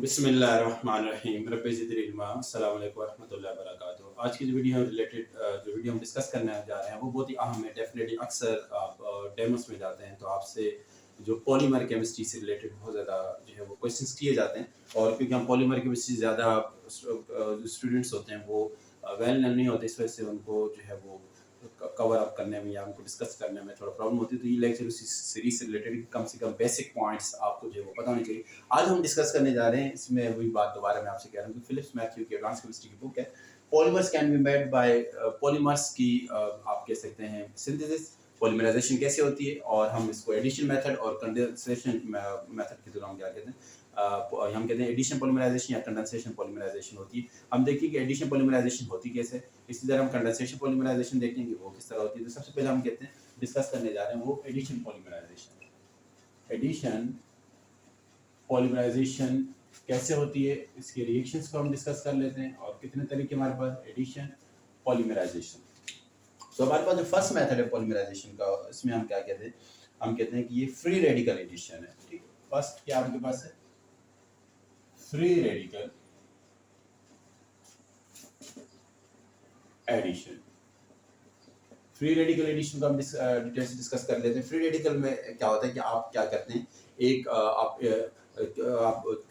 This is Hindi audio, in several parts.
बिस्मिल्लाहिर्रहमानिर्रहीम रब्बि ज़िदनी इल्मा। अस्सलामु अलैकुम वरहमतुल्लाहि वबरकातुहू। आज की जो वीडियो हम डिस्कस करने जा रहे हैं वो बहुत ही अहम है। डेफिनेटली अक्सर आप डेमोस में जाते हैं तो आपसे जो पॉलीमर केमिस्ट्री से रिलेटेड बहुत ज़्यादा जो है वो क्वेश्चंस किए जाते हैं, और क्योंकि हम पॉलीमर केमिस्ट्री ज़्यादा जो स्टूडेंट्स होते हैं वो वेल नहीं होते, इस वजह से उनको जो है वो कवर अप करने में या उनको डिस्कस करने में थोड़ा प्रॉब्लम होती है। तो ये लेक्चर उसी सीरीज से रिलेटेड कम से कम बेसिक पॉइंट्स आपको जो है वो पता होनी चाहिए। आज हम डिस्कस करने जा रहे हैं, इसमें वही बात दोबारा मैं आपसे कह रहा हूँ कि फिलिप्स मैथ्यू की एडवांस केमिस्ट्री की बुक है। Polymers can be made by polymers की आप कह सकते हैं सिंथेसिस, पॉलीमराइजेशन कैसे होती है, और हम इसको एडिशन मेथड और कंडेंसेशन मेथड के दौरान क्या कहते हैं, हम कहते हैं एडिशन पॉलीमराइजेशन या कंडेंसेशन पॉलीमराइजेशन होती है। हम देखेंगे एडिशन पॉलीमराइजेशन होती कैसे, इसी तरह हम कंडेंसेशन पॉलीमराइजेशन देखेंगे वो किस तरह होती है। तो सबसे पहले हम कहते हैं डिस्कस करने जा रहे हैं वो एडिशन पॉलीमराइजेशन। एडिशन पॉलीमराइजेशन कैसे होती है, इसके रिएक्शंस को हम डिस्कस कर लेते हैं और कितने तरीके हमारे पास एडिशन पॉलीमराइजेशन। तो हमारे पास जो फर्स्ट मेथड है पॉलीमराइजेशन का, इसमें हम क्या कहते हैं, हम कहते हैं कि ये फ्री रेडिकल एडिशन है। ठीक है, फर्स्ट क्या आपके पास है, free radical addition. Free radical addition को हम डिटेल से डिस्कस कर लेते हैं। फ्री रेडिकल में क्या होता है कि आप क्या करते हैं, एक आप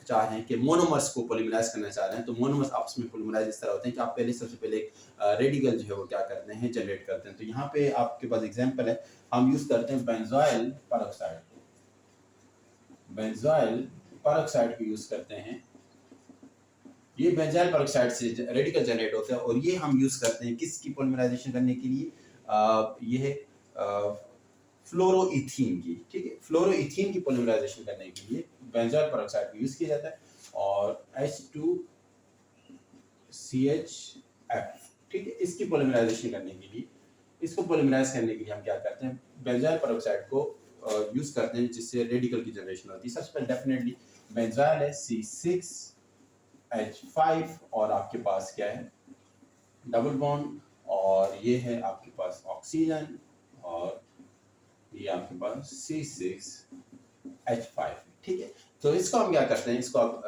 चाह रहे हैं कि मोनोमर्स को पॉलीमराइज करना चाह रहे हैं, तो मोनोमर्स आपस में पॉलीमराइज इस तरह होते हैं कि आप पहले सबसे पहले एक रेडिकल जो है वो क्या करते हैं, जनरेट करते हैं। तो यहाँ पे आपके पास एग्जांपल है, हम यूज करते हैं बेंजोइल पेरोक्साइड। बेंजोइल पेरोक्साइड को यूज करते हैं। ये बेंजोइल पेरोक्साइड से रेडिकल जनरेट होता है और ये हम यूज करते हैं किसकी पॉलीमराइजेशन करने के लिए, ये है फ्लोरोइथीन की। ठीक है, फ्लोरोइथीन की पॉलीमराइजेशन करने के लिए बेंजोइल पेरोक्साइड का यूज किया जाता है और H2CHF। ठीक है, इसकी पॉलीमराइजेशन करने के लिए, इसको पॉलीमराइज करने के लिए हम क्या करते हैं, बेंजोइल पेरोक्साइड को यूज करते हैं जिससे रेडिकल की जनरेशन होती है। सबसे पहले डेफिनेटली बेंजोइल है C6H5 और आपके पास क्या है, डबल बॉन्ड, और ये है आपके पास ऑक्सीजन, और ये आपके पास C6H5। ठीक है, तो इसको हम क्या करते हैं, इसको आप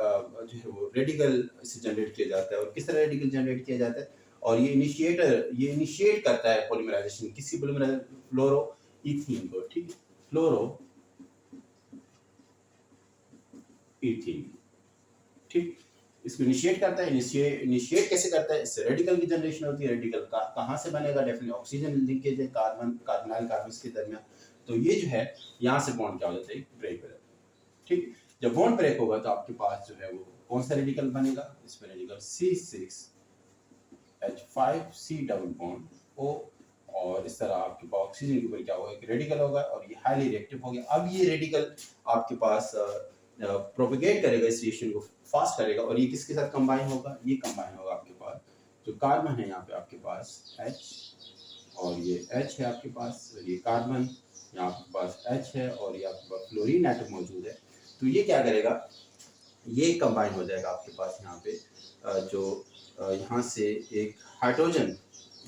जो है वो रेडिकल से जनरेट किया जाता है। और किस तरह रेडिकल जनरेट किया जाता है, और ये इनिशिएट करता है पॉलीमराइजेशन किसी फ्लोरोइथीन को। ठीक है, फ्लोरोइथीन। ठीक, इसको इनिशिएट करता है। इनिशिएट कैसे करता है, इससे रेडिकल की जनरेशन होती है। रेडिकल कहाँ से बनेगा, डेफिनेटली ऑक्सीजन लिंकेज है कार्बोनाइल कार्बन के दरमियान। तो ये जो है यहाँ से बॉन्ड क्या हो जाता है, ब्रेक हो जाता है। ठीक, जब बॉन्ड ब्रेक होगा तो आपके पास जो है वो कौन सा रेडिकल बनेगा, इसमें radical C6H5C double bond O, और इस तरह आपके पास ऑक्सीजन के ऊपर क्या होगा, एक रेडिकल होगा और ये हाईली रिएक्टिव हो गया। अब ये रेडिकल आपके पास प्रोपेगेट करेगा, इस रिएक्शन को फास्ट करेगा, और ये किसके साथ कंबाइन होगा, ये कंबाइन होगा आपके पास जो कार्बन है यहाँ पे आपके पास H, और ये H है आपके पास, और ये कार्बन यहाँ आपके पास H है, और ये आपके पास फ्लोरीन एटम मौजूद है। तो ये क्या करेगा, ये कंबाइन हो जाएगा आपके पास यहाँ पे जो यहाँ से एक हाइड्रोजन,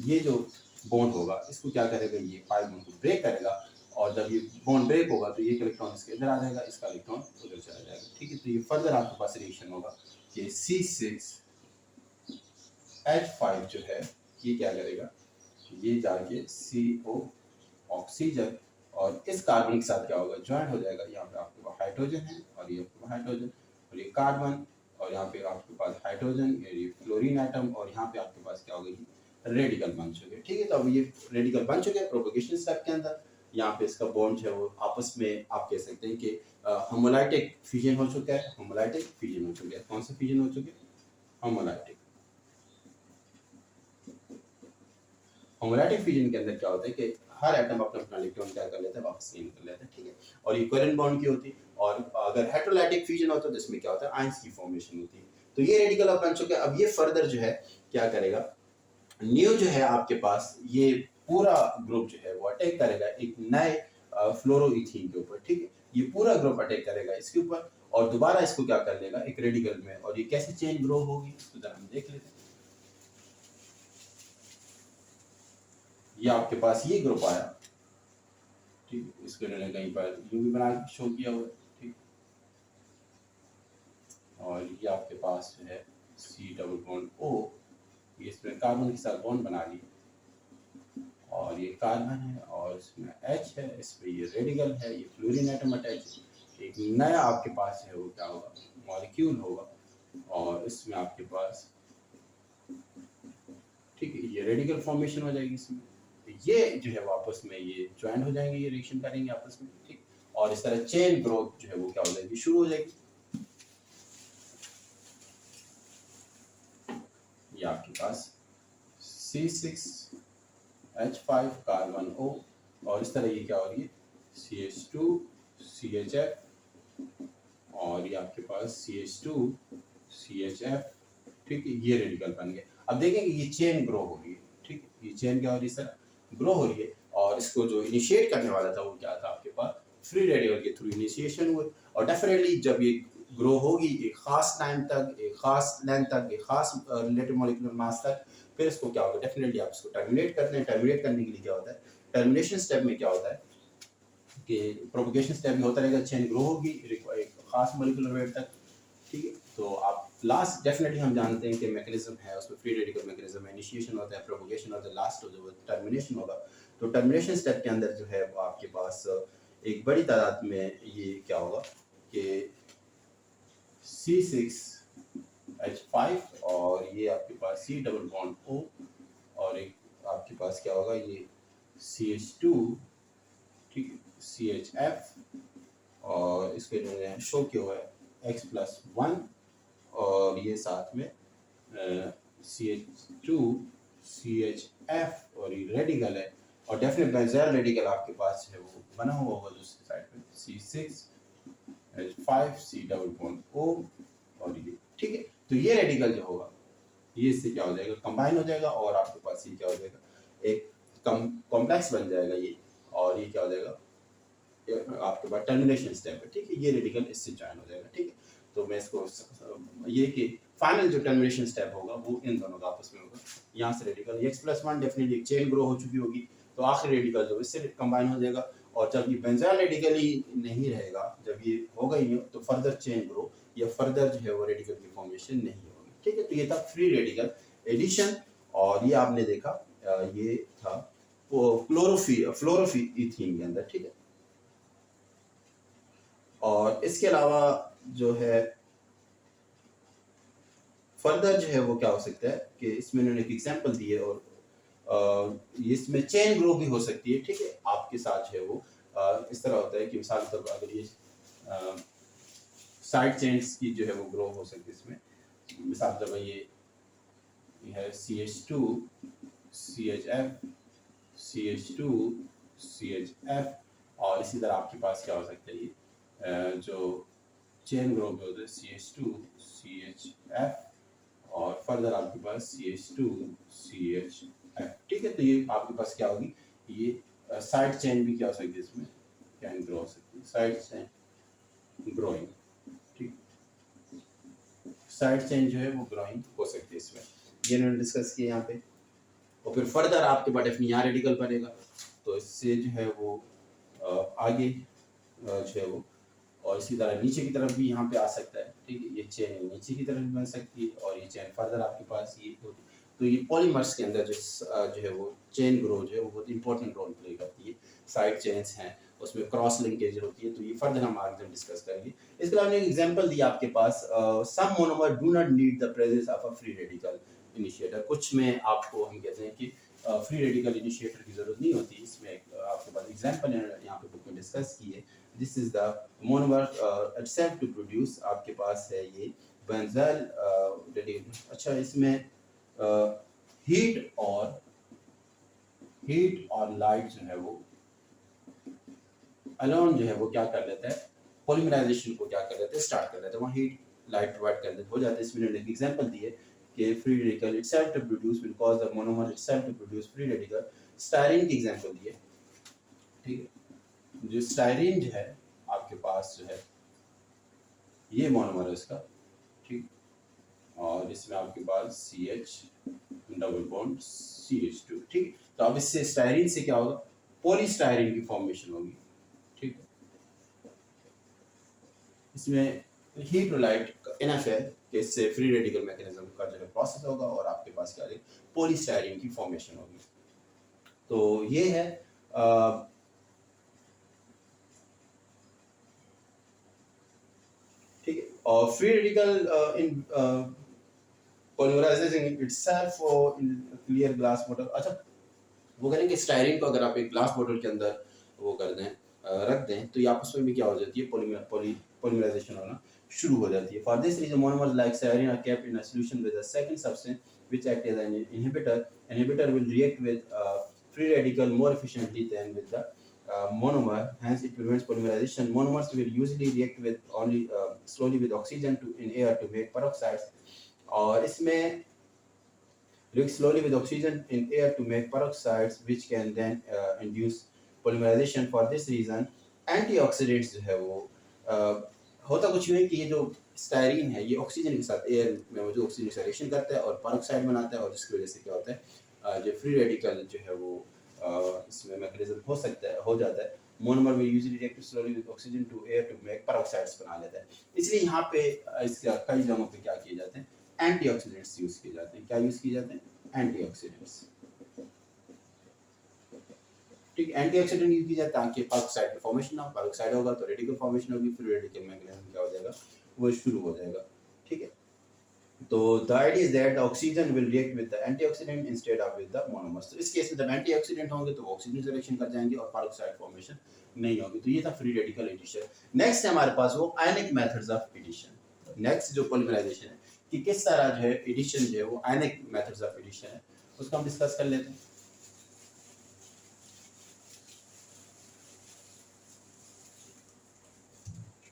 ये जो बॉन्ड होगा इसको क्या करेगा, ये पाई बॉन्ड को ब्रेक करेगा, और जब ये बॉन्ड ब्रेक होगा तो ये इलेक्ट्रॉन इसके इधर आ जाएगा, इसका इलेक्ट्रॉन उधर चला जाएगा। ठीक है, तो ये फर्दर आपके पास रिएक्शन होगा कि C6H5 जो है ये क्या करेगा, ये जाके CO ऑक्सीजन और इस कार्बन के साथ क्या होगा, ज्वाइन हो जाएगा। यहाँ पे आपके पास हाइड्रोजन है, और ये आपके पास हाइड्रोजन, और ये कार्बन, और यहाँ पे आपके पास हाइड्रोजन, ये फ्लोरीन एटम, और यहाँ पे आपके पास क्या होगा, रेडिकल बन चुके। ठीक है, तो अब ये रेडिकल बन चुके हैं प्रोपेगेशन स्टेप के अंदर। यहाँ पे इसका बॉन्ड है वो आपस में आप कह सकते हैं कि होमोलाइटिक फ्यूजन हो चुका है। होमोलाइटिक फ्यूजन हो चुका है, कौन सा फ्यूजन हो चुके हैं, होमोलाइटिक। होमोलाइटिक फ्यूजन के अंदर क्या होता है कि हर एटम अपना अपना इलेक्ट्रॉन क्या कर लेता है, वापस गेन कर लेता है। ठीक है, और ये कोवेलेंट बॉन्ड की होती है। और अगर हेटेरोलाइटिक फ्यूजन होता है तो इसमें क्या होता है, आयंस की फॉर्मेशन होती है। तो ये रेडिकल अब बन चुके हैं। अब ये फर्दर जो है क्या करेगा, न्यू जो है आपके पास ये पूरा ग्रुप जो है वो अटैक करेगा एक नए फ्लोरोइथीन के ऊपर। ठीक है, ये पूरा ग्रुप अटैक करेगा इसके ऊपर और दोबारा इसको क्या कर लेगा, एक रेडिकल में। और ये कैसे चेन ग्रो होगी तो जरा हम देख लेते हैं। ये आपके पास ये ग्रुप आया, ठीक, इसको मैंने कहीं पर यू भी बना के शो किया हुआ है। ठीक, और ये कार्बन के साथ बॉन्ड बना ली और ये कार्बन है और इसमें H है, इस पे ये रेडिकल है, ये फ्लोरीन एटम अटैच, एक नया आपके पास है वो क्या होगा, मॉलिक्यूल होगा और इसमें आपके पास ठीक है ये रेडिकल फॉर्मेशन हो जाएगी इसमें, ये जो है आपस में ये ज्वाइन हो जाएंगे, ये रिएक्शन करेंगे आपस में, ठीक, और इस तरह चेन ग्रोथ जो है वो क्या हो जाएगी, शुरू हो जाएगी। ये आपके पास C6H5 कार्बन O और इस तरह ये क्या हो रही है CH2 CHF और ये आपके पास CH2 CHF, ठीक है ये रेडिकल बन गए। अब देखेंगे ये चेन ग्रो हो रही है, ठीक है ये चेन क्या हो रही है सर, ग्रो हो रही है और इसको जो इनिशिएट करने वाला था वो क्या था आपके पास, फ्री रेडिकल के थ्रू इनिशिएशन हुए और डेफिनेटली जब ये ग्रो होगी एक खास टाइम तक, एक खास लेंथ तक, एक खास रिलेटिव मॉलिक्यूलर मास तक, फिर इसको क्या होगा डेफिनेटली आप इसको टर्मिनेट करते हैं। टर्मिनेट करने के लिए क्या होता है, टर्मिनेशन स्टेप में क्या होता है कि प्रोपगेशन स्टेप भी होता रहेगा, चेन ग्रो होगी एक खास मॉलिक्यूलर वेट तक, ठीक है। तो आप लास्ट डेफिनेटली हम जानते हैं कि मैकेनिज्म है उसमें फ्री रेडिकल मैकेनिज्म है, इनिशिएशन होता है, प्रोपगेशन होता है, लास्ट जो टर्मिनेशन होगा। तो टर्मिनेशन स्टेप के अंदर जो है वो आपके पास एक बड़ी तादाद में ये क्या होगा कि C6H5 और ये आपके पास C डबल बॉन्ड O और एक आपके पास क्या होगा ये CH2 ठीक है CHF और इसके जो है शो क्या हुआ है X+1 और ये साथ में CH2 CHF और ये रेडिकल है और डेफिनेट बेंजीन रेडिकल आपके पास है वो बना हुआ होगा दूसरी साइड पे C6H5 C double bond O और ये, ठीक है। तो ये रेडिकल जो होगा ये इससे क्या हो जाएगा, कंबाइन हो जाएगा और आपके पास ये क्या हो जाएगा, एक कॉम्प्लेक्स बन जाएगा ये और ये क्या हो जाएगा आपके पास टर्मिनेशन स्टेप है, ठीक है। ये रेडिकल इससे ज्वाइन हो जाएगा, ठीक है। तो मैं इसको ये कि फाइनल जो टर्मिनेशन स्टेप होगा वो इन दोनों का आपस में होगा, यहाँ से रेडिकल X+1 डेफिनेटली एक चेन ग्रो हो चुकी होगी तो आखिरी रेडिकल जो इससे कंबाइन हो जाएगा और जब ये बेंजीन रेडिकल ही नहीं रहेगा, जब ये होगा ही तो फर्दर चेन ग्रो या फर्दर जो है वो रेडिकल की फॉर्मेशन नहीं होगी, ठीक है। तो ये था फ्री रेडिकल एडिशन और ये आपने देखा ये था फ्लोरोफीथीन के अंदर, ठीक है। और इसके अलावा जो है फर्दर जो है वो क्या हो सकता है कि इसमें इन्होंने एक एग्जांपल दी है और इसमें चेन ग्रो भी हो सकती है, ठीक है। आपके साथ जो है वो इस तरह होता है कि मिसाल के तौर पर अगर ये साइड चेन्स की जो है वो ग्रो हो सकती है इसमें, मिसाल के तौर पर ये है CH2 CHF CH2 CHF और इसी तरह आपके पास क्या हो सकता है ये जो चेन ग्रो भी होता है CH2 CHF और फर्दर आपके पास CH2 CHF, ठीक है। तो ये आपके पास क्या होगी, ये साइड चेन भी क्या हो सकती है इसमें कैन ग्रो हो सकती है, साइड चेन ग्रोइंग, ठीक, साइड चेन जो है वो ग्रोइंग हो सकती है इसमें, ये इन्होंने डिस्कस किया यहाँ पे। और फिर फर्दर आपके पास डेफिनेटली यहाँ रेडिकल बनेगा तो इससे जो है वो आगे जो है वो और इसी तरह नीचे की तरफ भी यहाँ पे आ सकता है, ठीक है। ये चेन नीचे की तरफ भी बन सकती है और ये चेन फर्दर आपके पास ये होती है। तो ये पॉलीमर्स के अंदर जो है वो चेन ग्रो जो है वो बहुत इंपॉर्टेंट रोल प्ले करती है, साइड चेन्स हैं उसमें क्रॉस लिंकेज होती है, तो ये फर्दर हम आगे डिस्कस करेंगे। इसके अलावा एक एग्जांपल दी आपके पास some monomer do not need the presence of a free radical initiator, कुछ में आपको हम कहते हैं कि फ्री रेडिकल इनिशिएटर की जरूरत नहीं होती, इसमें आपके पास एग्जांपल यहाँ पे बुक में डिस्कस की है। This is the monomer itself to produce, आपके पास है ये बेंजीन रेडिकल। अच्छा इसमें हीट और लाइट जो है वो अलोन जो है वो क्या कर लेता है, पॉलीमराइजेशन को क्या कर लेते हैं, स्टार्ट कर लेते हैं, वहाँ हीट लाइट प्रोवाइड कर देते हो जाते हैं। इसमें एक एग्जांपल दी है कि free radical itself to produce will cause the monomer itself to produce free radical, styrene की एग्जांपल दी है, ठीक है। जो स्टायरीन जो है आपके पास जो है ये मोनोमर है इसका, ठीक, और इसमें आपके पास CH डबल बॉन्ड CH2, ठीक। तो अब इससे स्टायरीन से क्या होगा, पॉलीस्टायरीन की फॉर्मेशन होगी, ठीक है। इसमें हीट टू लाइट इनफ है कि इससे फ्री रेडिकल मैकेनिज्म का जो है प्रोसेस होगा और आपके पास क्या है पॉलीस्टायरीन की फॉर्मेशन होगी। तो ये है ठीक है। और free radical in polymerizing itself in clear glass bottle। अच्छा, वो करेंगे स्टायरीन को अगर आप एक ग्लास बॉटल के अंदर वो कर दें रख दें तो ये आपस में भी क्या हो जाती है पॉलीमराइजेशन होना शुरू हो जाती है। For this reason monomers like styrene are kept in a solution with a second substance which act as an inhibitor will react with free radical more efficiently than with the monomer, hence it prevents polymerization। Monomers will usually react with only slowly with oxygen to in air to make peroxides, और इसमें react slowly with oxygen in air to make peroxides which can then induce polymerization। For this reason antioxidants जो है वो होता कुछ नहीं कि ये जो स्टायरीन है ये ऑक्सीजन के साथ एयर में मौजूद ऑक्सीजन से रिएक्शन करता है और पेरोक्साइड बनाता है, और जिसकी वजह से क्या होता है जो फ्री रेडिकल जो है वो इसमें मैकेनिज्म हो सकता है हो जाता है। मोनोमर में usually react slowly with oxygen to air to make peroxides बना लेता है। इसलिए यहाँ पे इसका कई जगहों पे क्या किए जाते हैं एंटीऑक्सीडेंट्स यूज किए जाते हैं। क्या यूज किए जाते हैं एंटीऑक्सीडेंट्स। ठीक है, एंटीऑक्सीडेंट यूज किया जाता है ताकि पेरोक्साइड की फॉर्मेशन ना हो। पेरोक्साइड होगा तो रेडिकल फॉर्मेशन होगी, फिर रेडिकल मैकेनिज्म क्या हो जाएगा वो शुरू हो जाएगा। ठीक है, तो the idea is that the oxygen will react with the antioxidant instead of with the monomers. तो इस केस में जब एंटीऑक्सीडेंट होंगे तो ऑक्सीजन से रिएक्शन कर जाएंगे और पेरोक्साइड फॉर्मेशन नहीं होगी। तो ये था फ्री रेडिकल एडिशन। नेक्स्ट है हमारे पास वो आयनिक मेथड्स ऑफ एडिशन। नेक्स्ट जो पॉलीमराइजेशन है कि किस तरह जो है एडिशन जो है वो आयनिक मेथड्स ऑफ एडिशन है उसको हम डिस्कस कर लेते हैं।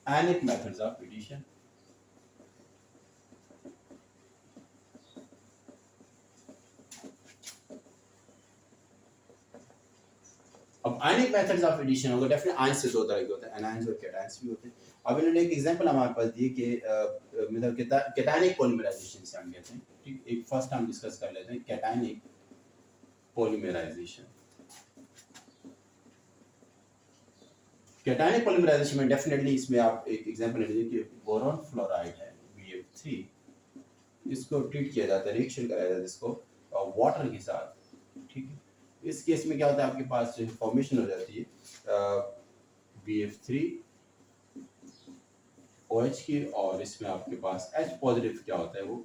आयनिक मेथड्स ऑफ एडिशन। अब आयनिक मेथड्स ऑफ एडिशन होगा डेफिनेटली आयन से दो तरह के होते हैं, एनायंस और कैटायंस भी होते हैं। अब इन्होंने एक एग्जांपल हमारे पास दी कि मतलब कैटायनिक पॉलीमराइजेशन से हम लेते हैं। ठीक, एक फर्स्ट हम डिस्कस कर लेते हैं कैटायनिक पॉलीमराइजेशन। कैटायनिक पॉलीमराइजेशन में डेफिनेटली इसमें आप एक एग्जांपल ले लीजिए कि बोरॉन फ्लोराइड है BF3, इसको ट्रीट किया जाता है, रिएक्शन कराया जाता है इसको वाटर के साथ। ठीक है, इस केस में क्या होता है आपके पास जो फॉर्मेशन हो जाती है BF3 OH की, और इसमें आपके पास H पॉजिटिव क्या होता है वो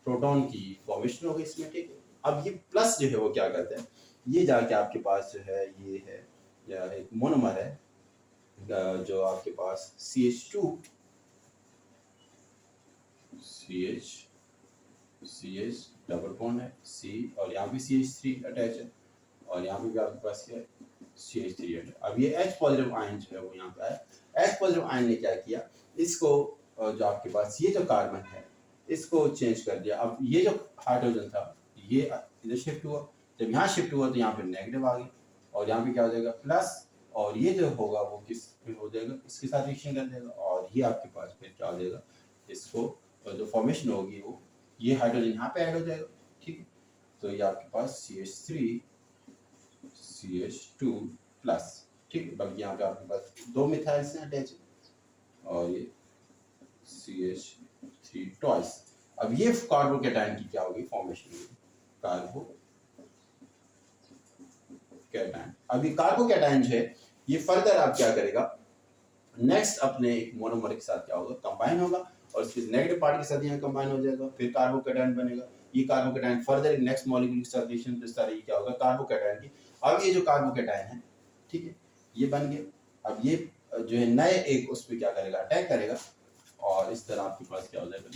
प्रोटॉन की फॉर्मेशन होगी इसमें। ठीक है, अब ये प्लस जो है वो क्या करता है, ये जाके आपके पास जो है ये है या एक मोनोमर है जो आपके पास CH डबल बॉन्ड है C, और यहाँ भी CH3 अटैच है, और यहाँ पे भी आपके पास क्या है CH3 है। अब ये H पॉजिटिव आयन जो है वो यहाँ पे आया। H पॉजिटिव आयन ने क्या किया, इसको जो आपके पास ये जो कार्बन है इसको चेंज कर दिया। अब ये जो हाइड्रोजन था ये इधर शिफ्ट हुआ, जब यहाँ शिफ्ट हुआ तो यहाँ पे नेगेटिव आ गया, और यहाँ पे क्या हो जाएगा प्लस, और ये जो होगा वो किस में हो जाएगा इसके साथ रिएक्शन कर देगा, और ये आपके पास फिर क्या हो जाएगा इसको जो फॉर्मेशन होगी वो ये हाइड्रोजन यहाँ पे ऐड हो जाएगा। ठीक है, तो ये आपके पास CH3 CH2 प्लस। ठीक है, बल्कि यहाँ पे आपके पास दो मिथाइल्स हैं अटैच, और ये CH3 ट्वाइस। अब ये कार्बोकैटायन की क्या होगी फॉर्मेशन होगी कार्बोकैटायन। अब ये कार्बोकैटायन जो है ये फर्दर आप क्या करेगा नेक्स्ट अपने एक मोनोमर के साथ क्या होगा कंबाइन होगा, और इसके नेगेटिव पार्ट के साथ यहाँ कंबाइन हो जाएगा, फिर कार्बोकैटायन बनेगा। ये कार्बोकैटायन फर्दर नेक्स्ट मॉलिक्यूल के साथ रिएक्शन तो इस तरह क्या होगा कार्बोकैटायन की। अब ये जो कार्बोकैटायन है ठीक है ये बन गया। अब ये जो है नए एक उस पर क्या करेगा अटैक करेगा, और इस तरह आपके पास क्या हो जाएगा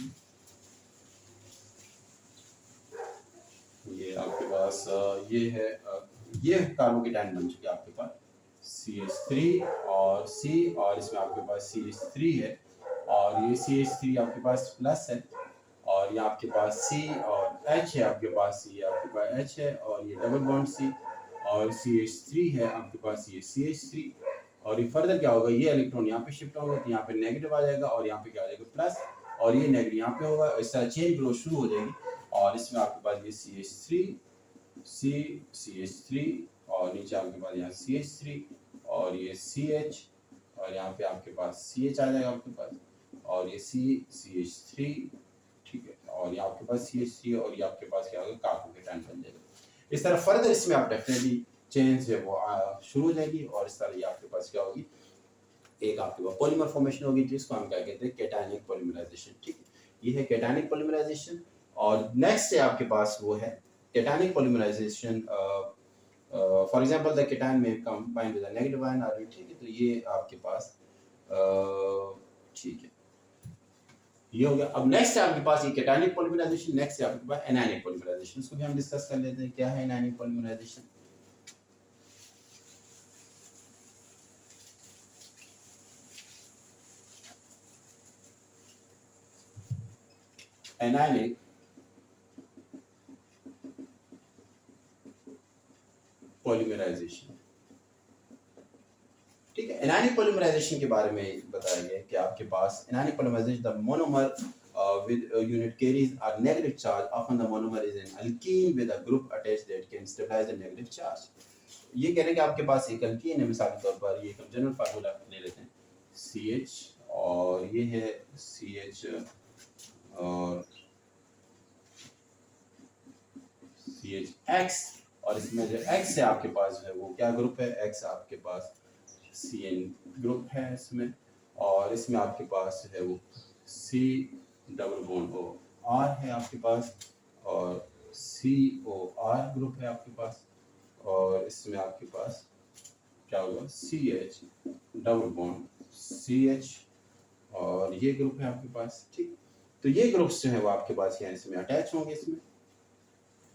ये आपके पास ये है ये कार्बोकैटायन बन चुके आपके पास CH3 और C, और इसमें आपके पास CH3 है, और ये CH3 आपके पास प्लस है, और ये आपके पास C और H है आपके पास, C आपके पास H है, और ये डबल बॉन्ड C, और CH3 है आपके पास ये CH3, और ये फर्दर क्या होगा ये इलेक्ट्रॉन यहाँ पे शिफ्ट होगा तो यहाँ पे नेगेटिव आ जाएगा, और यहाँ पे क्या आ जाएगा प्लस, और ये नेगेटिव यहाँ पे होगा, इस तरह चेन ग्रोथ शुरू हो जाएगी। और इसमें आपके पास ये CH3 और नीचे आपके पास यहाँ CH3 और ये CH, और यहाँ पे आपके पास CH आ जाएगा आपके पास, और ये CH3, ठीक है, और ये आपके पास CH3 और ये आपके पास क्या होगा, कार्बन केटायन बन जाएगा। इस तरह फर्दर इसमें आप डेफिनेटली चेंज है वो शुरू हो जाएगी, और इस तरह ये आपके पास क्या होगी, एक आपके पास पॉलीमर फॉर्मेशन होगी, जिसको हम क्या कहते हैं, केटायनिक पॉलीमराइजेशन। ठीक है, ये है केटायनिक पॉलीमराइजेशन। और नेक्स्ट है आपके पास वो है cationic polymerization. For example the cation में combine with the negative ion are. ठीक है, तो ये आपके पास ठीक है, ये हो गया। अब नेक्स्ट है आपके पास ये केटायनिक पॉलीमराइजेशन, नेक्स्ट है आपके पास एनायनिक पॉलीमराइजेशन। इसको भी हम डिस्कस कर लेते हैं, क्या है एनायनिक पॉलीमराइजेशन। एनायनिक पॉलीमराइजेशन, ठीक है। एनायनिक पॉलीमराइजेशन के बारे में बताया गया है कि आपके पास anionic polymerization the monomer with a unit carries a negative charge. Often the monomer is an alkene with a group attached that can stabilize the negative charge. ये कह रहे हैं कि आपके पास एक अल्कीन है, मिसाल के तौर पर ये हम जनरल फार्मूला ले लेते हैं, CH और ये है CH और CHX, और इसमें जो X है आपके पास है वो क्या ग्रुप है, X आपके पास CN ग्रुप है इसमें, और इसमें आपके पास है वो C डबल बॉन्ड OR है आपके पास, और COR ग्रुप है आपके पास, और इसमें आपके पास क्या होगा, CH डबल बॉन्ड CH, और ये ग्रुप है आपके पास। ठीक, तो ये ग्रुप्स जो है वो आपके पास यहाँ इसमें अटैच होंगे इसमें,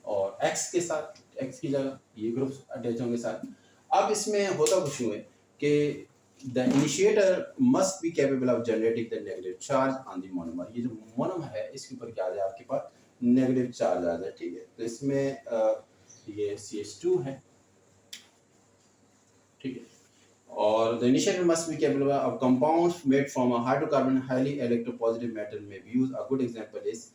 और X के साथ, X की जगह ये ग्रुप्स अटैच होंगे साथ। अब इसमें होता कुछ यूँ है कि the initiator must be capable of generating the negative charge on the monomer। ये जो मोनोमर है इसके ऊपर क्या आ जाए, आपके पास नेगेटिव चार्ज आ जाए। ठीक है, तो इसमें ये CH2 है, ठीक है, और the initiator must be capable of compounds made from a hydrocarbon highly electropositive metal may be used। A good example is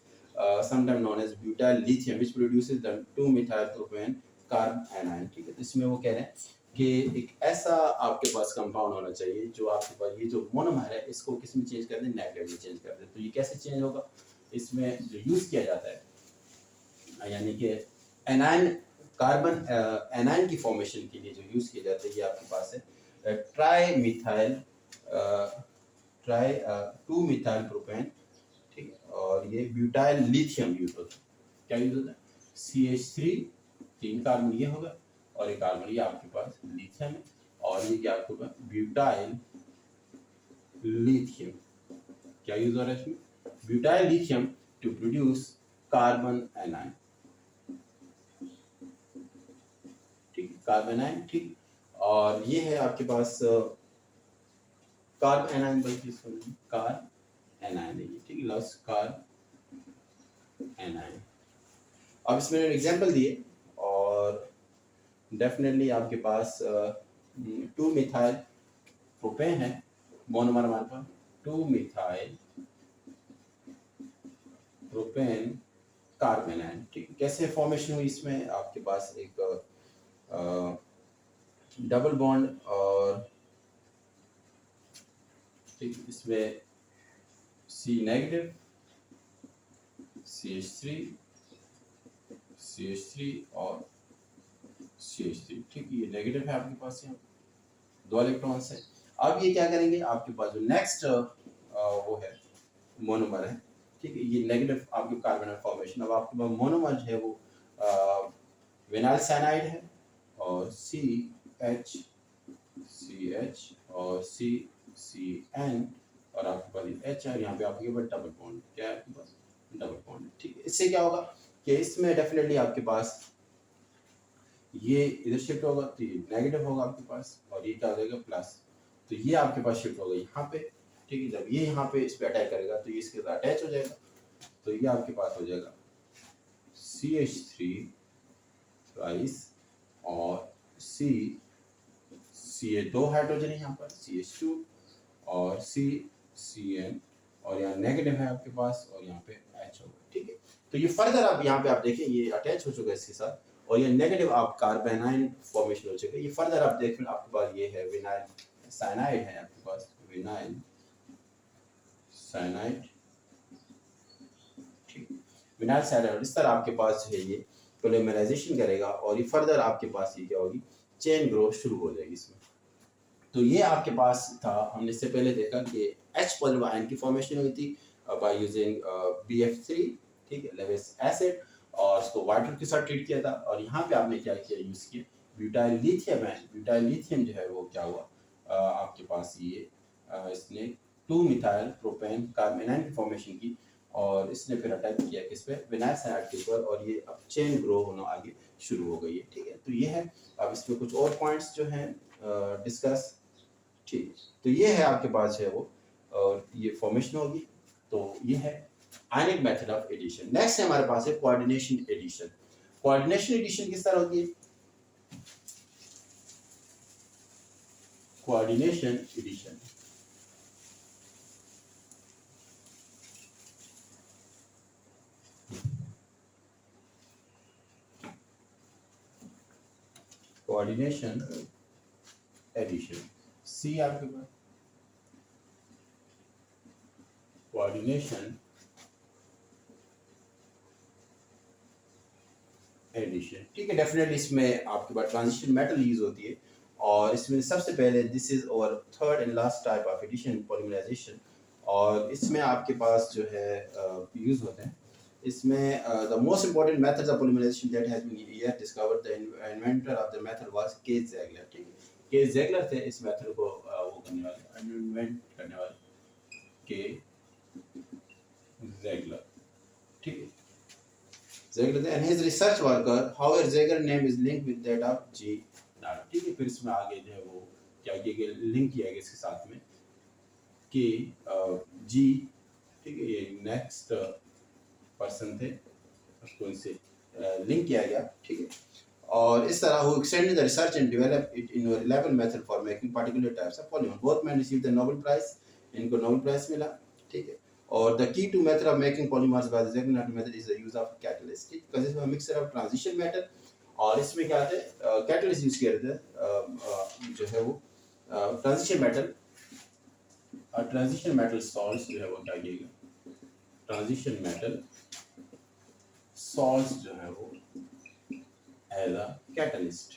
sometimes known as butyl lithium which produces the 2-methyl propane carbanion। ठीक है, तो इसमें वो कह रहे हैं कि एक ऐसा आपके पास कंपाउंड होना चाहिए जो आपके पास ये जो मोनोमर है इसको किस में चेंज कर दे, नेगेटिव में चेंज कर दे। तो ये कैसे चेंज होगा, इसमें जो यूज किया जाता है यानी कि एनायन कार्बन एनायन की फॉर्मेशन के लिए जो यूज किया जाता है, ये आपके पास है ट्राई मिथाइल 2-मिथाइल प्रोपेन, ठीक है, और ये ब्यूटाइल लिथियम यूज होता है। क्या यूज होता है, CH3 3 कार्बन ये होगा, और एक कार्बन ये आपके पास लिथियम है, और ये क्या आपके पास ब्यूटाइल लिथियम। क्या यूज हो रहा है इसमें, butyl lithium to produce carbon anion. ठीक, कार्बन एनायन, ठीक, और ये है आपके पास कार्ब एनायन, बल्कि इसको नहीं कार्ब एनायन है, ठीक, लस कार्ब एनायन। अब इसमें एग्जांपल दिए, और डेफिनेटली आपके पास 2-मिथाइल प्रोपेन है, मोनोमर हमारे पास 2-मिथाइल प्रोपेन कार्बन आयन। ठीक, कैसे फॉर्मेशन हुई, इसमें आपके पास एक डबल बॉन्ड, और ठीक इसमें C नेगेटिव CH3 और CH3, ठीक, ये नेगेटिव है आपके पास, यहाँ 2 इलेक्ट्रॉन्स है। अब ये क्या करेंगे, आपके पास जो नेक्स्ट वो है मोनोमर है, ठीक है, ये नेगेटिव आपके कार्बन फॉर्मेशन। अब आपके पास मोनोमर जो है वो विनाइल साइनाइड है, और CH और CN, और आपके पास H है, यहाँ पे आपके पास डबल बॉन्ड, क्या है आपके पास डबल बॉन्ड। ठीक है, इससे क्या होगा कि इसमें डेफिनेटली आपके पास ये इधर शिफ्ट होगा तो ये नेगेटिव होगा आपके पास, और ये क्या हो जाएगा प्लस, तो ये आपके पास शिफ्ट होगा यहाँ पे। ठीक है, जब ये यहाँ पे इस पे अटैक करेगा तो ये इसके साथ अटैच हो जाएगा, तो ये आपके पास हो जाएगा CH3 ट्वाइस, और ये 2 हाइड्रोजन है यहाँ पर CH2, और CN, और यहाँ नेगेटिव है आपके पास, और यहाँ पे H होगा। ठीक है, तो ये फर्दर आप यहाँ पे आप देखें ये अटैच हो चुका है इसके साथ, और ये नेगेटिव आप कार्बेनाइन फॉर्मेशन हो चुका है। ये फर्दर आप देखें आपके पास ये है विनाइल साइनाइड है आपके पास, विनाइल साइनाइड, ठीक। विनाइल साइनाइड इस तरह आपके पास जो है ये पोलीमराइजेशन करेगा और ये फर्दर आपके पास ये क्या होगी, चेन ग्रोथ शुरू हो जाएगी इसमें। तो ये आपके पास था, हमने इससे पहले देखा कि H पॉजिटिव आयन की फॉर्मेशन हुई थी बाय यूजिंग BF3, ठीक है, लेविस एसिड, और उसको वाटर के साथ ट्रीट किया था। और यहाँ पे आपने क्या किया, यूज किया ब्यूटाइल लिथियम है। ब्यूटाइल लिथियम जो है वो क्या हुआ, आपके पास ये इसने 2 मिथाइल प्रोपेन कार्बोनाइन की फॉर्मेशन की, और इसने फिर अटैक किया किस पे, विनाइल साइनाइड के ऊपर, और ये अब चेन ग्रो होना आगे शुरू हो गई है, ठीक है। तो ये है, अब इसमें कुछ और पॉइंट्स जो हैं डिस्कस, ठीक। तो ये है आपके पास है वो, और ये फॉर्मेशन होगी। तो ये है आयनिक मेथड ऑफ एडिशन। नेक्स्ट है हमारे पास है कोऑर्डिनेशन एडिशन। कोऑर्डिनेशन एडिशन किस तरह होती है, कोऑर्डिनेशन एडिशन कोऑर्डिनेशन एडिशन, सी आपके पास कोऑर्डिनेशन एडिशन, ठीक है। डेफिनेटली इसमें आपके पास ट्रांजिशन मेटल यूज होती है, और इसमें सबसे पहले दिस इज और third and last type of addition, polymerization. और इसमें आपके पास जो है यूज होते हैं इसमें the most important methods of polymerization that has been here discovered, the inventor of the method was K Ziegler, ठीक है। के ज़ेगलर थे इस मेथड को वो करने वाले, इन्वेंट करने वाले, के ज़ेगलर, ठीक है। Zegler and his research worker, however, Zegler name is linked with that of G. ठीक है, फिर इसमें आगे जो है वो क्या किया गया, लिंक किया गया इसके साथ में कि जी, ठीक है, ये नेक्स्ट पर्सन थे, उसको इनसे लिंक किया गया, ठीक है। और इस तरह who extended the research and developed it in a reliable method for making particular types of polymer. Both men received the Nobel Prize, इनको नोबेल प्राइज मिला, ठीक है। और the key to method of making polymers by the Zegler method is the use of catalyst, ठीक, because इसमें mixture of transition metal, और इसमें क्या थे, कैटलिस्ट यूज किए थे, जो है वो ट्रांजिशन मेटल सॉल्ट्स जो है वो क्या किएगा, ट्रांजिशन मेटल सॉल्ट्स जो है वो एज अ कैटलिस्ट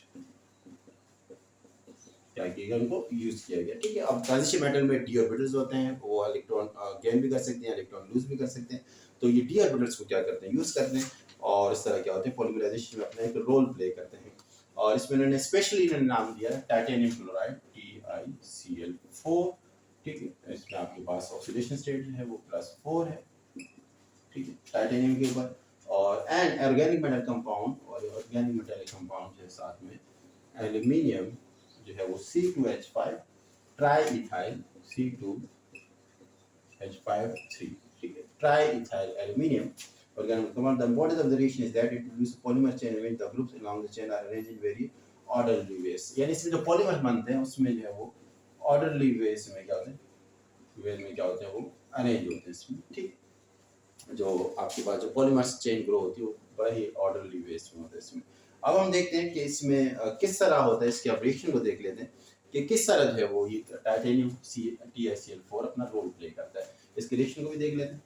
क्या किएगा, उनको यूज किया गया, ठीक है। अब ट्रांजिशन मेटल में डी ऑर्बिटल्स होते हैं, वो इलेक्ट्रॉन गेन भी कर सकते हैं, इलेक्ट्रॉन लूज भी कर सकते हैं। तो ये डी ऑर्बिटल्स को क्या करते हैं, यूज करते हैं, और इस तरह क्या होते हैं, पॉलीमराइजेशन में अपना एक रोल प्ले करते हैं। और इसमें इन्होंने स्पेशली नाम दिया टाइटेनियम क्लोराइड, TiCl4, ठीक है। इसमें आपके पास ऑक्सीडेशन स्टेट है वो +4 है, ठीक है, टाइटेनियम के ऊपर। और एंड ऑर्गेनिक मेटल कंपाउंड, और ऑर्गेनिक मेटल कंपाउंड के साथ में एल्यूमिनियम जो है वो C2H5 ट्राई इथाइल C2H5 3, ठीक है, try ethyl aluminium organic compound. The modus of the reaction is that it produces polymer chain in which the groups along the chain are arranged in very orderly ways. यानी इसमें जो पॉलीमर बनते हैं उसमें जो है वो orderly ways में क्या होते हैं, ways में क्या होते हैं, वो अरेंज होते हैं इसमें, ठीक। जो आपके पास जो पॉलीमर्स चेन ग्रो होती है वो बड़ी ऑर्डरली वेज में होता है इसमें। अब हम देखते हैं कि इसमें किस तरह होता है, इसके ऑपरेशन को देख लेते हैं कि किस तरह जो है वो ये टाइटेनियम TiCl4 अपना रोल प्ले करता है। इसके रिएक्शन को भी देख लेते हैं।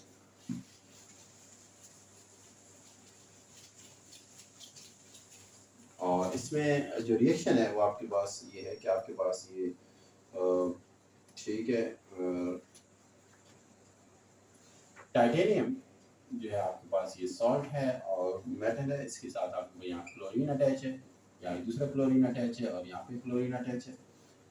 और इसमें जो रिएक्शन है वो आपके पास ये है कि आपके पास ये ठीक है, टाइटेनियम जो है आपके पास ये सॉल्ट है और मेटल है, इसके साथ आपको यहाँ क्लोरीन अटैच है, यहाँ दूसरा क्लोरीन अटैच है, और यहाँ पे क्लोरीन अटैच है,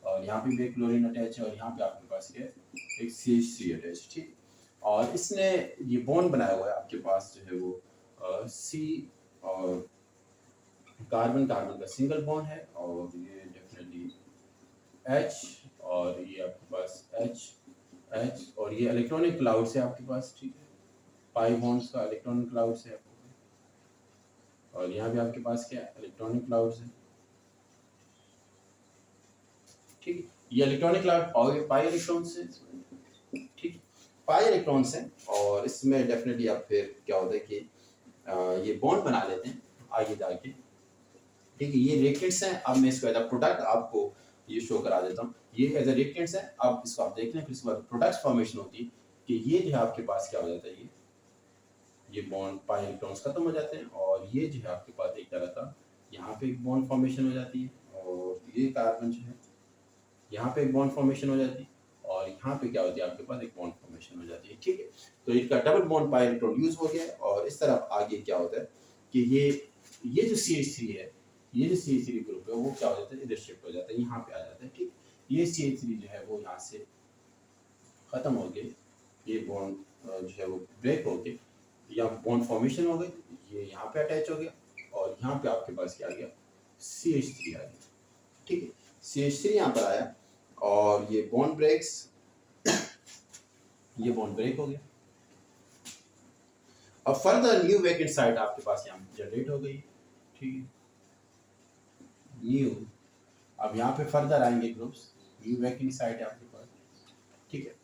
और यहाँ पे भी क्लोरीन अटैच है, और यहाँ पे आपके पास ये एक CH3 अटैच, ठीक। और इसने ये बॉन्ड बनाया हुआ है आपके पास जो है वो C और कार्बन कार्बन का सिंगल बॉन्ड है, और ये डेफिनेटली H, और ये आपके पास H, और ये इलेक्ट्रॉनिक क्लाउड से आपके पास, ठीक है, पाई बॉन्ड्स का इलेक्ट्रॉनिक क्लाउड से आपको, और यहाँ भी आपके पास क्या इलेक्ट्रॉनिक क्लाउड है, ठीक। ये इलेक्ट्रॉनिक क्लाउड पाई इलेक्ट्रॉन से, ठीक, पाई इलेक्ट्रॉन से। और इसमें डेफिनेटली आप फिर क्या होता है कि ये बॉन्ड बना लेते हैं आगे जाके, ठीक है। ये रिएक्टेंट्स हैं। अब मैं इसको एज अ प्रोडक्ट आपको ये शो करा देता हूँ। ये एज अ रिएक्टेंट्स है। अब इसको आप देख लें, फिर इसके बाद प्रोडक्ट्स फॉर्मेशन होती है। कि ये जो है आपके पास क्या हो जाता है, ये बॉन्ड पाई इलेक्ट्रॉन्स खत्म हो जाते हैं और ये जो है आपके पास एक तरह का यहाँ पे एक बॉन्ड फॉर्मेशन हो जाती है और ये कार्बन जो है यहाँ पे एक बॉन्ड फॉर्मेशन हो जाती है और यहाँ पे क्या होती है आपके पास एक बॉन्ड फॉर्मेशन हो जाती है, ठीक है। तो इसका double bond pi electron use हो गया है और इस तरफ आगे क्या होता है कि ये जो CH3 है, ये जो CH3 ग्रुप है वो क्या हो जाता है, इधर शिफ्ट हो जाता है, यहाँ पे आ जाता है, ठीक। ये CH3 जो है वो यहाँ से खत्म हो गए, ये बॉन्ड जो है वो ब्रेक हो गए, या बॉन्ड फॉर्मेशन हो गई, ये यहाँ पे अटैच हो गया और यहाँ पे आपके पास क्या आ गया, CH3 आ गया, ठीक है। CH3 यहाँ पर आया और ये बॉन्ड ब्रेक्स, ये बॉन्ड ब्रेक हो गया। अब फर्दर न्यू वैकेंट साइट आपके पास यहाँ जनरेट हो गई, ठीक है। न्यू, अब यहाँ पे फर्दर आएंगे ग्रुप्स, न्यू वैकेंट साइट है आपके पास, ठीक है।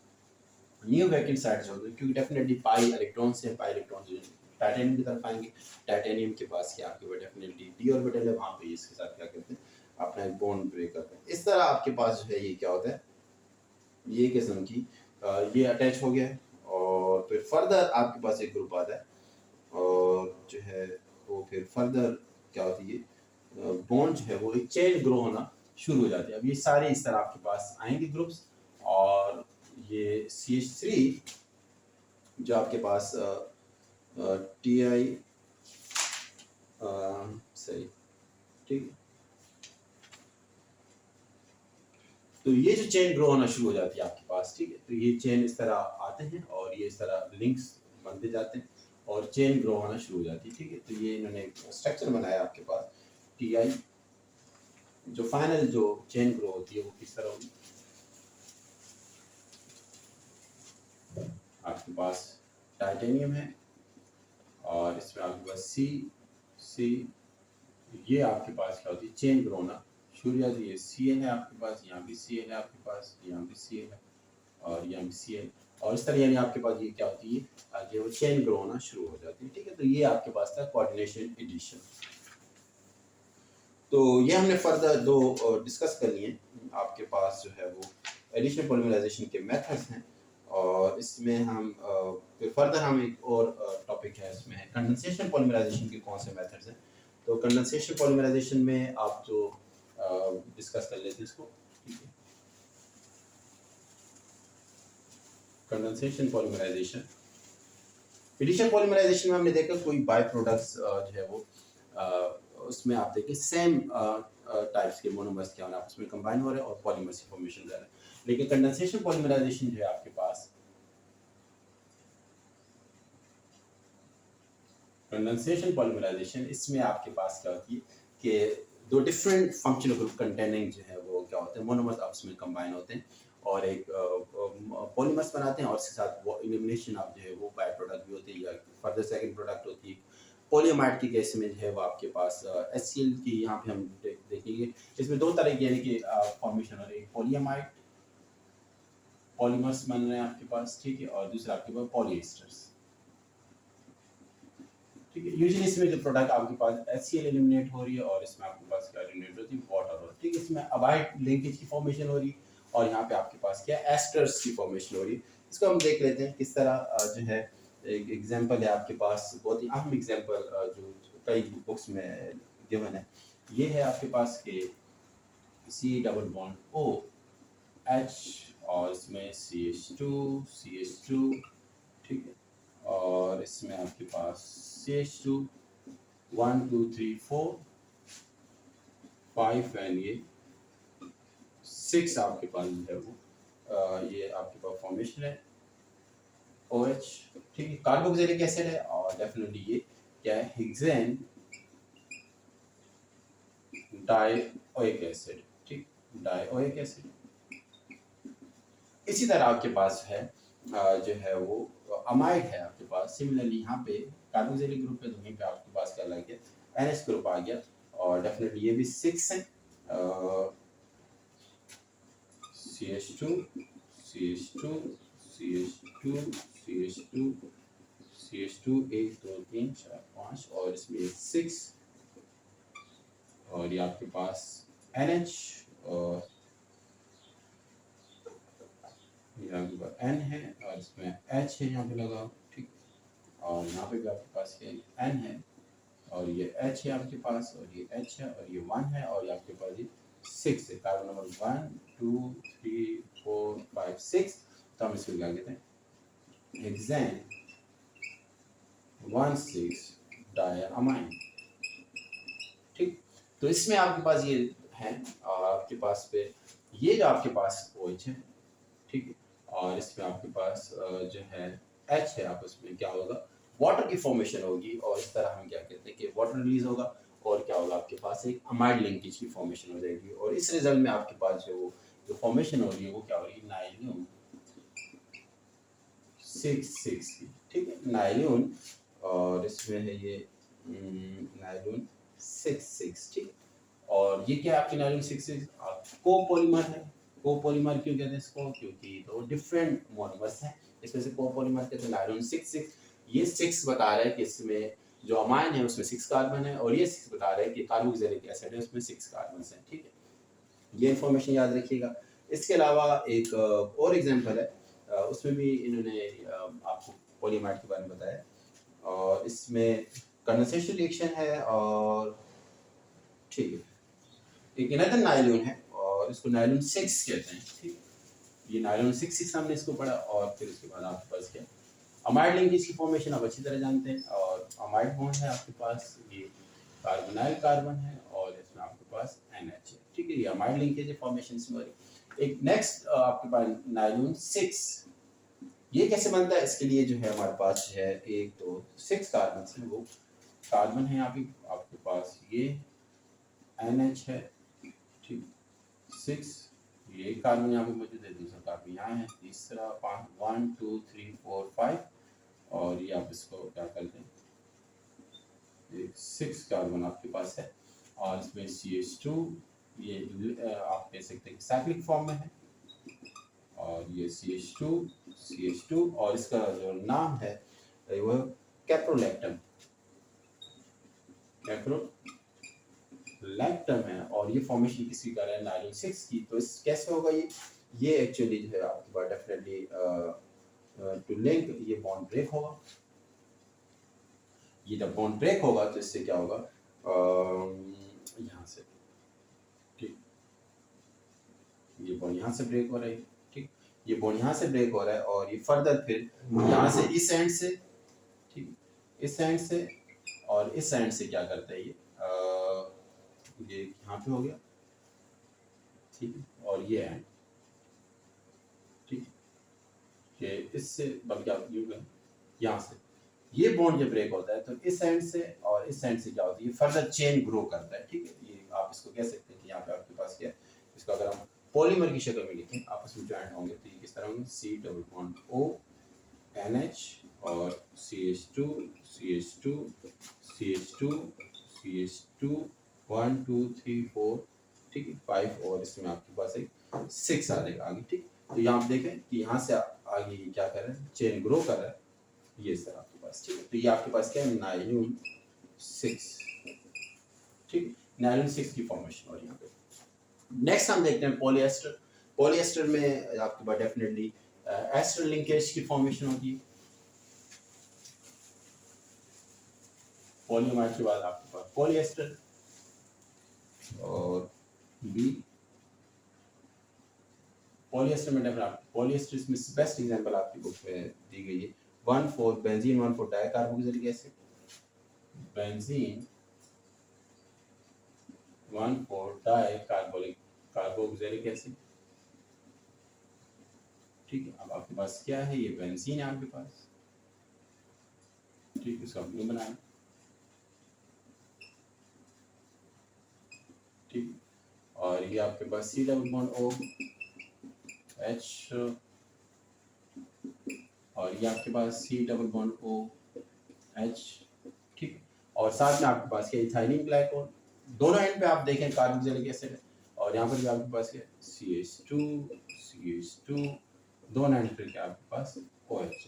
न्यू वैकेंट साइट्स होंगे क्योंकि डेफिनेटली पाई इलेक्ट्रॉन से पाई इलेक्ट्रॉन जो टाइटेनियम की तरफ आएंगे, टाइटेनियम के पास क्या आपके पास डेफिनेटली d ऑर्बिटल है, वहाँ पे इसके साथ क्या करते हैं अपना एक बॉन्ड ब्रेक करते हैं। इस तरह आपके पास जो है ये क्या होता है, ये किस्म की ये अटैच हो गया है और फिर फर्दर आपके पास एक ग्रुप आता है और जो है वो फिर फर्दर क्या होती है बॉन्ड जो है वो एक चेन ग्रो होना शुरू हो जाती है। अब ये सारे इस तरह आपके पास आएंगे ग्रुप्स और ये CH3 जो आपके पास TI सही, ठीक है। तो ये जो चेन ग्रो होना शुरू हो जाती है आपके पास, ठीक है। तो ये चेन इस तरह आते हैं और ये इस तरह लिंक्स बनते जाते हैं और चेन ग्रो होना शुरू हो जाती है, ठीक है। तो ये इन्होंने स्ट्रक्चर बनाया आपके पास TI, जो फाइनल जो चेन ग्रो होती है वो किस तरह होगी, आपके पास टाइटेनियम है और इसमें आपके पास C ये आपके पास क्या होती है चेन ग्रो होना शुरू हो जाती है। Cl है आपके पास, यहाँ भी Cl है आपके पास, यहाँ भी Cl है और यहाँ भी Cl, और इस तरह यानी आपके पास ये क्या होती है आगे वो चेन ग्रो होना शुरू हो जाती है, ठीक है। तो ये आपके पास था कोऑर्डिनेशन एडिशन। तो ये हमने फर्दर दो डिस्कस कर लिए आपके पास जो है वो एडिशन पॉलीमराइजेशन के मेथड्स हैं और इसमें हम फिर फर्दर हम एक और टॉपिक है इसमें कंडेंसेशन पॉलीमराइजेशन के कौन से मेथड्स हैं। तो कंडेंसेशन पॉलीमराइजेशन में आप जो डिस्कस कर लेते हैं इसको, ठीक है। कंडेंसेशन पॉलीमराइजेशन, एडिशन पॉलीमराइजेशन में हमने देखा कोई बाय प्रोडक्ट्स जो है वो उसमें आप देखिए सेम टाइप्स के मोनोमर्स क्या आपस में कंबाइन हो रहे हैं और पॉलीमर्स की फॉर्मेशन हो रहा है। लेकिन कंडेंसेशन पॉलीमराइजेशन जो है आपके पास, कंडेंसेशन पॉलीमराइजेशन इसमें आपके पास क्या होती है कि दो डिफरेंट फंक्शनल ग्रुप कंटेनिंग जो है वो क्या होते हैं मोनोमर्स आपस में कंबाइन होते हैं और एक पॉलीमर्स बनाते हैं और इसके साथ वो एलिमिनेशन आप जो है वो बाय प्रोडक्ट भी होती है या फर्दर सेकंड प्रोडक्ट होती है। पॉलीअमाइड की केस में जो है वो आपके पास HCl की यहाँ पे हम देखेंगे इसमें दो तरह की यानी कि फॉर्मेशन हो रही है, पॉलीअमाइड पॉलीमर्स बन रहे हैं आपके पास, ठीक है, और दूसरा आपके पास पॉलीएस्टर्स, ठीक है। यूजुअली इसमें जो प्रोडक्ट आपके पास HCl एलिमिनेट हो रही है और इसमें आपके पास क्या एलिमिनेट होती है वाटर हो, ठीक है। इसमें अबाइड लिंकेज की फॉर्मेशन हो रही है और यहाँ पे आपके पास क्या एस्टर्स की फॉर्मेशन हो रही है। इसको हम देख लेते हैं किस तरह जो है एक एग्जांपल है आपके पास, बहुत ही अहम एग्जांपल जो कई बुक्स में गिवन है। ये है आपके पास के C double bond O H और इसमें CH2 ठीक है, और इसमें आपके पास CH2 1 2 3 4 5 एंड ये 6 आपके पास जो है वो ये आपके पास फॉर्मेशन है OH, ठीक है। कार्बोक्सिलिक एसिड है और डेफिनेटली ये क्या है हेक्सेन डाइओइक एसिड, ठीक, डाइओइक एसिड। इसी तरह आपके पास है जो है वो अमाइड है आपके पास। सिमिलरली यहाँ पे कार्बोक्सिलिक ग्रुप है तो वहीं पे आपके पास क्या लग गया NH ग्रुप आ गया और डेफिनेटली ये भी 6 है CH2 CH2 CH2 CH2 CH2 1 2 3 4 5 और इसमें 6 और ये आपके पास NH और ये आपके पास N है और इसमें H है यहाँ पे लगा, ठीक। और यहाँ पे भी आपके पास N है और ये H है आपके पास और ये H है और ये 1 है और ये आपके पास ये 6 है। Carbon number 1 2 3 4 5 6। तो हम इसको क्या कहते हैं, हेक्सेन 16 डायअमाइन, ठीक। तो इसमें आपके पास ये है और आपके पास पे ये जो आपके पास OH है, ठीक है। और इसमें आपके पास जो है H है, आप उसमें क्या होगा, वाटर की फॉर्मेशन होगी और इस तरह हम क्या कहते हैं कि वाटर रिलीज होगा और क्या होगा, आपके पास एक अमाइड लिंकेज की फॉर्मेशन हो जाएगी और इस रिजल्ट में आपके पास जो फॉर्मेशन हो रही है वो क्या हो रही है, नाइलियम 6 की, ठीक है, नाइलियम। और इसमें है ये नाइलियम 6, ठीक। और ये क्या है आपकी नाइलियम 6 कोपॉलीमर है। कोपॉलीमर क्यों कहते हैं इसको, क्योंकि तो डिफरेंट मोनोमर्स हैं, इसमें से कोपॉलीमर कहते हैं नाइलियम 6। ये 6 बता रहा है कि इसमें जो अमाइन है उसमें 6 कार्बन है और ये 6 बता रहा है कि कार्बोक्सिलिक एसिड है उसमें 6 कार्बन हैं, ठीक है। ये इंफॉर्मेशन याद रखिएगा। इसके अलावा एक और एग्जांपल है, उसमें भी इन्होंने आपको पॉलीमर के बारे में बताया और इसमें कंडेंसेशन रिएक्शन है और ठीक है, एक अनदर नायलॉन है और इसको नायलॉन 6 कहते हैं, ठीक। ये नायलॉन 6 हमने इसको पढ़ा और फिर उसके बाद आपके पास क्या, अमाइड लिंकेज की फॉर्मेशन आप अच्छी तरह जानते हैं और अमाइड बॉन्ड है आपके पास, ये कार्बोनाइल कार्बन है और इसमें आपके पास NH है, ठीक है। ये अमाइड लिंकेज है फॉर्मेशन इसमें हो रही। एक नेक्स्ट आपके पास नायलॉन 6, ये कैसे बनता है, इसके लिए जो है हमारे पास जो है एक तो 6 कार्बन है, वो कार्बन है यहाँ पे आपके पास ये NH है, ठीक। 6 ये कार्बन यहाँ पे मौजूद है, दूसरा कार्बन यहाँ है, तीसरा 1 2 3 4 5 और ये आप इसको क्या करते हैं, एक 6 कार्बन आपके पास है और इसमें CH2 ये आप कह सकते हैं कि साइक्लिक फॉर्म में है और ये CH2 और इसका जो नाम है वो कैप्रोलैक्टम, कैप्रोलैक्टम है और ये फॉर्मेशन किसी का है नायलॉन 6 की। तो इस कैसे होगा ये एक्चुअली जो है आपके पास डेफिनेटली टू लिंक ये बॉन्ड ब्रेक होगा। ये जब बॉन्ड ब्रेक होगा तो इससे क्या होगा, यहाँ से, ठीक, ये बॉन्ड यहाँ से ब्रेक हो रहा है, ठीक, ये बॉन्ड यहाँ से ब्रेक हो रहा है और ये फर्दर फिर यहाँ से इस एंड से, ठीक, इस एंड से और इस एंड से क्या करता है ये यहाँ पे हो गया, ठीक है, और ये एंड, ठीक, ये इससे बल्कि आप यहाँ से ये बॉन्ड जब ब्रेक होता है तो इस एंड से और इस एंड से क्या होता है, ये फर्दर चेन ग्रो करता है, ठीक है। ये आप इसको कह सकते हैं कि यहाँ पे आपके पास क्या है, इसको अगर हम पॉलीमर की शक्ल में लिखें आपस में ज्वाइंट होंगे तो ये किस तरह होंगे, C double bond O NH और CH2 CH2 CH2 CH2 1 2 3 4, ठीक है, 5 और इसमें आपके पास एक 6 आ जाएगा आगे, ठीक। तो यहाँ आप देखें कि यहाँ से आगे ये क्या कर रहा है, चेन ग्रो कर रहा है, ये सर आपके पास, ठीक है। तो ये आपके पास क्या है, नायलॉन 6, ठीक, नायलॉन 6 की फॉर्मेशन। और यहाँ पे नेक्स्ट हम देखते हैं पॉलीएस्टर। पॉलीएस्टर में आपके पास डेफिनेटली एस्टर लिंकेज की फॉर्मेशन होगी। पॉलीअमाइड के बाद आपके पास पॉलीएस्टर और बी पॉलीएस्टर में डेफिनेटली पॉलीएस्टर में बेस्ट एग्जांपल आपकी बुक में दी गई है 1,4 benzene 1,4 dicarboxylic acid, benzene 1,4 dicarboxylic acid, ठीक है। अब आपके पास क्या है, ये बेंजीन है आपके पास, ठीक, इसका ब्लू बनाना, ठीक। और ये आपके पास C double bond O H और ये आपके पास C double bond O H, ठीक। और साथ में आपके पास क्या, इथाइलिन ग्लाइकोल, दोनों एंड पे आप देखें कार्बोक्सिलिक एसिड है और यहाँ पर भी आपके पास क्या CH2 दोनों एंड पे क्या आपके पास OH,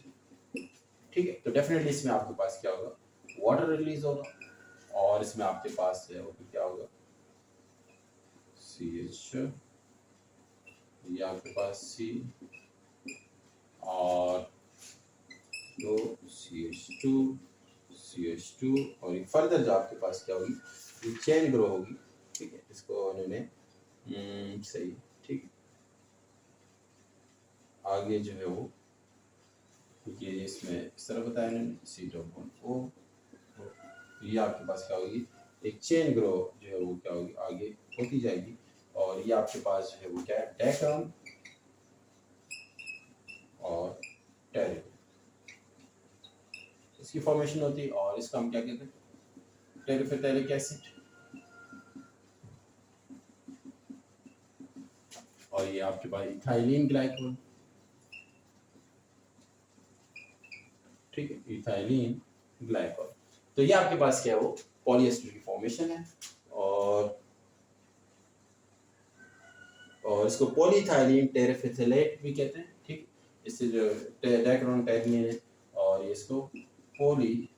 ठीक है। तो डेफिनेटली इसमें आपके पास क्या होगा, वाटर रिलीज होगा और इसमें आपके पास है वो क्या होगा CH, ये आपके पास C और दो CH2 और ये फर्दर जो आपके पास क्या होगी, ये चेन ग्रो होगी, ठीक है। इसको उन्होंने सही, ठीक है। आगे जो है वो ये इसमें इस तरह बताया इन्होंने C.4, ये आपके पास क्या होगी, एक चेन ग्रो जो है वो क्या होगी, आगे होती जाएगी। और ये आपके पास जो है वो क्या है, डेक्रॉन और टेरिन, इसकी फॉर्मेशन होती है। और इसका हम क्या कहते हैं, टेरिफेथैलिक एसिड। और ये आपके पास इथाइलिन ग्लाइकोल, ठीक है, इथाइलिन ग्लाइकोल। तो ये आपके पास क्या है, वो पॉलीएस्टर की फॉर्मेशन है। और इसको पॉलीइथाइलिन टेरिफेथैलेट भी कहते हैं, ठीक। इससे जो डेक्रोन टेरिन है, और इसको पॉली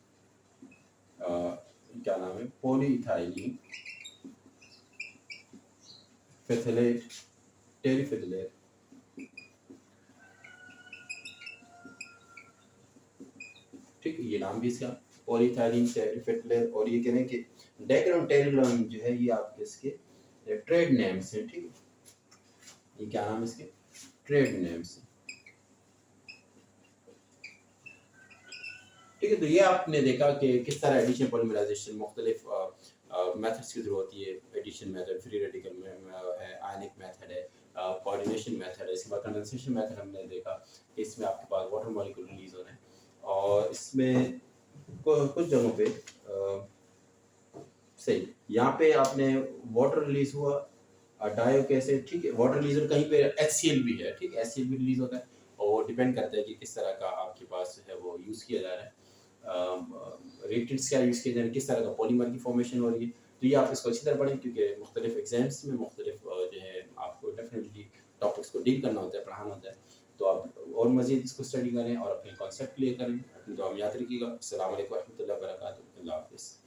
क्या नाम है, पॉलीइथाइलिन फेथलेट टेरिफेथलेट, ठीक है, ये नाम भी इसका पॉलीइथाइलिन टेरिफेथलेट। और ये कह रहे हैं कि डेक्रोन टेरिन जो है ये आपके इसके ट्रेड नेम्स हैं, ठीक है। ये क्या नाम है इसके, ट्रेड नेम्स, ठीक है। तो ये आपने देखा कि किस तरह एडिशन पॉलीमराइजेशन मुख्तलिफ मेथड्स के थ्रू होती है। एडिशन मेथड, फ्री रेडिकल में है, आयनिक मेथड है, कोऑर्डिनेशन मेथड है। इसके बाद कंडेंसेशन मेथड हमने देखा कि इसमें आपके पास वाटर मॉलिक्यूल रिलीज हो रहे हैं, और इसमें कुछ जगहों पे सही, यहाँ पे आपने वाटर रिलीज हुआ, डायो कैसे, ठीक है, वाटर रिलीज, कहीं पे HCl भी है, ठीक है, HCl भी रिलीज होता है। और डिपेंड करता है कि किस तरह का आपके पास है वो यूज़ किया जा रहा है, रेटेड्स क्या यूज़ किए जा रहे हैं, किस तरह का पॉलीमर की फॉर्मेशन हो रही है। तो ये आप इसको अच्छी तरह पढ़ें, क्योंकि मुख्तलिफ एग्जाम्स में मुख्तलिफ जो है आपको डेफिनेटली टॉपिक्स को डील करना होता है, पढ़ाना होता है। तो आप और मज़ीद इसको स्टडी करें और अपने कॉन्सेप्ट क्लियर करें। अपनी दुआ में याद रखिएगा। अस्सलाम वालेकुम रहमतुल्लाहि व बरकातहू। अल्लाह हाफ़िज़।